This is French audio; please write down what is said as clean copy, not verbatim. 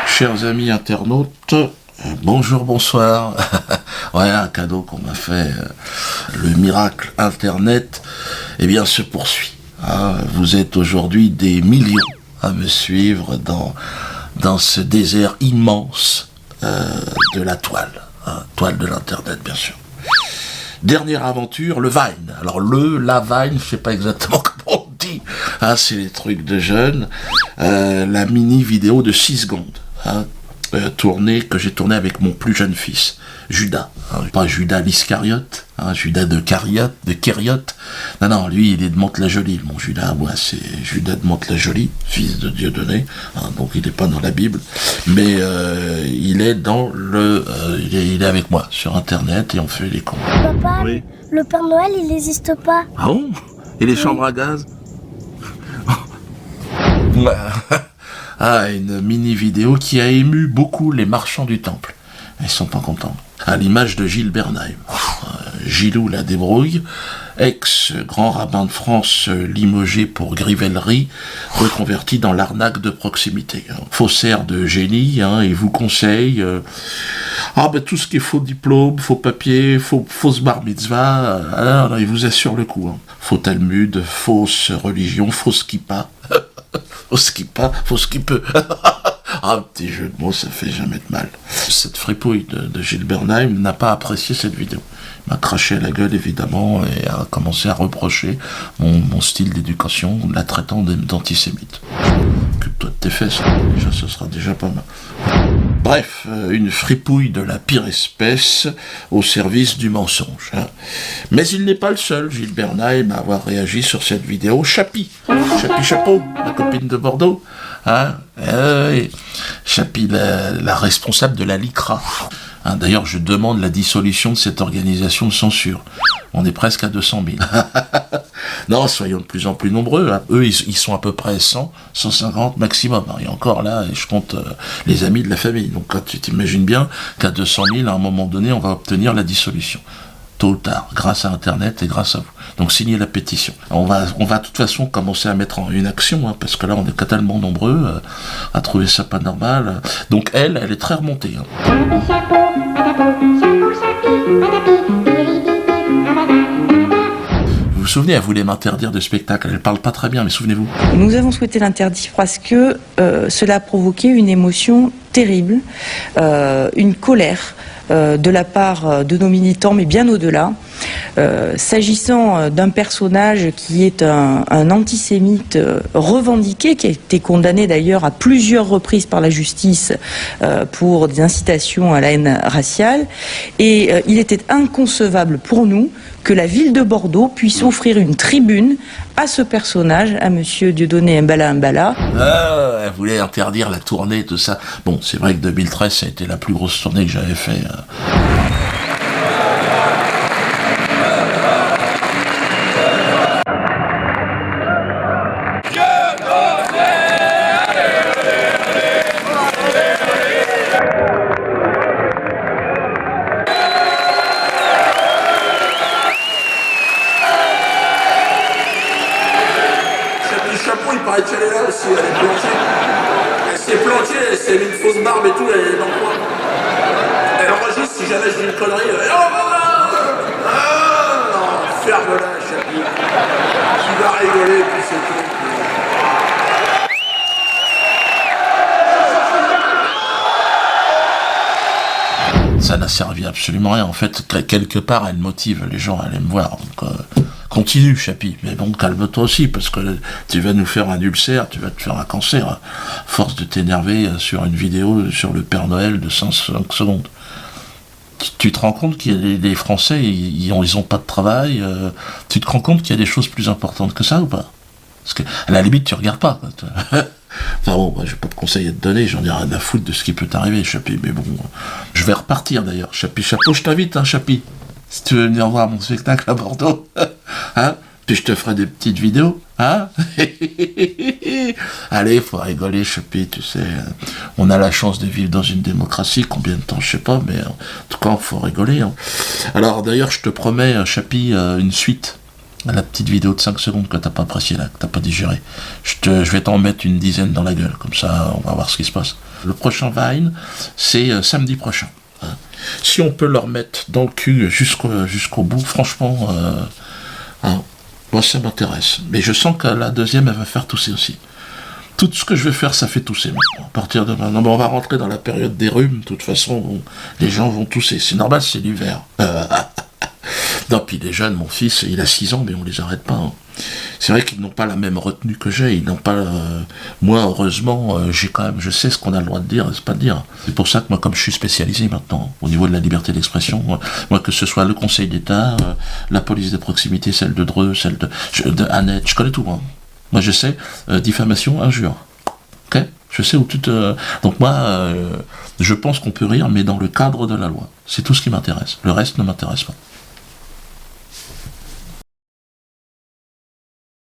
Chers amis internautes, bonjour, bonsoir. Ouais, un cadeau qu'on m'a fait. Le miracle Internet, eh bien, se poursuit. Vous êtes aujourd'hui des millions à me suivre dans ce désert immense de la toile. Toile de l'Internet, bien sûr. Dernière aventure, le Vine. Alors la Vine, je sais pas exactement comment on dit. C'est les trucs de jeunes. La mini vidéo de 6 secondes. Que j'ai tourné avec mon plus jeune fils, Judas. Pas Judas l'Iscariote, Judas de Kériote. Non, lui, il est de Mantes-la-Jolie. Mon Judas, c'est Judas de Mantes-la-Jolie, fils de Dieudonné. Donc il n'est pas dans la Bible. Mais il est dans il est avec moi sur Internet et on fait les cons. Papa, Oui. Le Père Noël, il n'existe pas. Ah bon? Et les chambres à gaz? Une mini vidéo qui a ému beaucoup les marchands du temple. Ils sont pas contents. À l'image de Gilles Bernheim. Gilou la débrouille, ex-grand rabbin de France limogé pour grivellerie, reconverti dans l'arnaque de proximité. Faussaire de génie, il vous conseille tout ce qui est faux diplôme, faux papier, fausse bar mitzvah, alors, il vous assure le coup. Faux Talmud, fausse religion, fausse kippa. Fausse kippa, fausse qui peut. Petit jeu de mots, ça fait jamais de mal. Cette fripouille de Gilles Bernheim n'a pas apprécié cette vidéo. Il m'a craché à la gueule, évidemment, et a commencé à reprocher mon style d'éducation, la traitant d'antisémite. Occupe-toi de tes fesses, déjà, ce sera déjà pas mal. Bref, une fripouille de la pire espèce au service du mensonge. Mais il n'est pas le seul, Gilles Bernheim, à avoir réagi sur cette vidéo. Chapi Chapeau, la copine de Bordeaux. Chapi, la responsable de la LICRA. D'ailleurs, je demande la dissolution de cette organisation de censure. On est presque à 200 000. Non, soyons de plus en plus nombreux. Eux, ils sont à peu près 100, 150 maximum. Et encore là, je compte les amis de la famille. Donc quand tu t'imagines bien qu'à 200 000, à un moment donné, on va obtenir la dissolution. Tôt ou tard, grâce à Internet et grâce à vous. Donc signez la pétition. On va de toute façon commencer à mettre en une action, parce que là on est tellement nombreux à trouver ça pas normal. Donc elle est très remontée. Vous vous souvenez, elle voulait m'interdire de spectacle. Elle parle pas très bien, mais souvenez-vous. Nous avons souhaité l'interdire parce que cela a provoqué une émotion terrible, une colère de la part de nos militants, mais bien au-delà. S'agissant d'un personnage qui est un antisémite revendiqué, qui a été condamné d'ailleurs à plusieurs reprises par la justice pour des incitations à la haine raciale, et il était inconcevable pour nous que la ville de Bordeaux puisse offrir une tribune à ce personnage, à monsieur Dieudonné Mbala. Elle voulait interdire la tournée, tout ça. Bon, c'est vrai que 2013, ça a été la plus grosse tournée que j'avais fait. Il paraît qu'elle est là aussi, elle est planchée. Elle s'est planchée, elle s'est mis une fausse barbe et tout, elle est dans le coin. Elle enregistre si jamais je dis une connerie. Ferme-la, Chapi. Tu vas rigoler, puis c'est tout. Ça n'a servi absolument rien. En fait, quelque part, elle motive les gens à aller me voir. Donc, continue, Chapi, mais bon, calme-toi aussi, parce que tu vas nous faire un ulcère, tu vas te faire un cancer, force de t'énerver sur une vidéo sur le Père Noël de 5 secondes. Tu te rends compte qu'il y a les Français, ils ont pas de travail, tu te rends compte qu'il y a des choses plus importantes que ça ou pas? Parce que, à la limite, tu regardes pas. Enfin bon, j'ai pas de conseils à te donner, j'en ai rien à foutre de ce qui peut t'arriver, Chapi, mais bon, je vais repartir d'ailleurs, Chapi Chapeau, je t'invite, Chapi. Si tu veux venir voir mon spectacle à Bordeaux, puis je te ferai des petites vidéos, Allez, faut rigoler, Chapi, tu sais. On a la chance de vivre dans une démocratie, combien de temps, je sais pas, mais en tout cas, faut rigoler. Alors, d'ailleurs, je te promets, Chapi, une suite La petite vidéo de 5 secondes que t'as pas appréciée là, que t'as pas digéré. Je vais t'en mettre une dizaine dans la gueule, comme ça on va voir ce qui se passe. Le prochain Vine, c'est samedi prochain. Si on peut leur mettre dans le cul jusqu'au bout, franchement, moi ça m'intéresse. Mais je sens que la deuxième, elle va faire tousser aussi. Tout ce que je vais faire, ça fait tousser maintenant. À partir de maintenant, on va rentrer dans la période des rhumes. De toute façon, les gens vont tousser. C'est normal, c'est l'hiver. Non, puis les jeunes, mon fils, il a 6 ans, mais on les arrête pas. C'est vrai qu'ils n'ont pas la même retenue que j'ai. Ils n'ont pas. Moi, heureusement, je sais ce qu'on a le droit de dire et pas de dire. C'est pour ça que moi, comme je suis spécialisé maintenant au niveau de la liberté d'expression, moi que ce soit le Conseil d'État, la police de proximité, celle de Dreux, celle de Annette, je connais tout. Moi, je sais diffamation, injure. Ok ? Je sais où tu te. Donc moi, je pense qu'on peut rire, mais dans le cadre de la loi. C'est tout ce qui m'intéresse. Le reste ne m'intéresse pas.